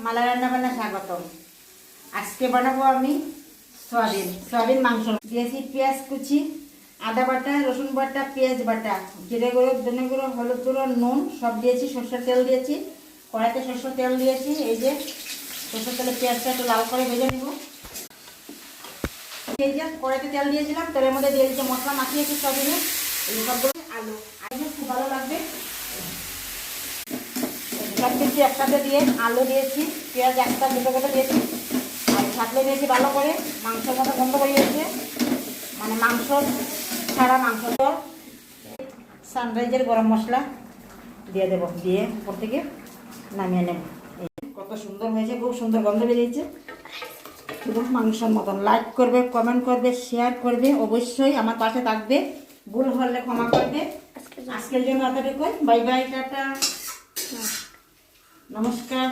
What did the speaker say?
মালা রান্না বান্না স্বাগতম। আজকে বানাবো আমি সয়াবিন মাংস। দিয়েছি পেঁয়াজ কুচি, আদা বাটা, রসুন বাটা, পেঁয়াজ বাটা, জিরে গুঁড়ো, ধনে গুঁড়ো, হলুদ গুঁড়ো, নুন সব দিয়েছি। সরষের তেল দিয়েছি, কড়াইতে সরষের তেল দিয়েছি। এই যে সরষের তেলে পেঁয়াজটা একটু লাল করে ভেজে নেব। এই যে কড়াইতে তেল দিয়েছিলাম, তেলের মধ্যে দিয়ে দিয়েছি মশলা মাখিয়েছি সয়াবিনে। এই সবগুলো আলু খুব ভালো লাগবে। সব কিছু একসাথে দিয়ে আলু দিয়েছি, পেঁয়াজ একটা দুটো করে দিয়েছি, আর ছাতলে দিয়েছি ভালো করে। মাংসের মতো বন্ধ করে দিয়েছে, মানে মাংস ছাড়া মাংস। সানরাইজের গরম মশলা দিয়ে দেবো, দিয়ে উপর থেকে নামিয়ে নেব। কত সুন্দর হয়েছে, খুব সুন্দর গন্ধ বেরিয়েছে, শুধু মাংসের মতন। লাইক করবে, কমেন্ট করবে, শেয়ার করবে, অবশ্যই আমার পাশে থাকবে। ভুল হলে ক্ষমা করবে। আজকের জন্য এতটুকুই। বাই বাই, টাটা, নমস্কার।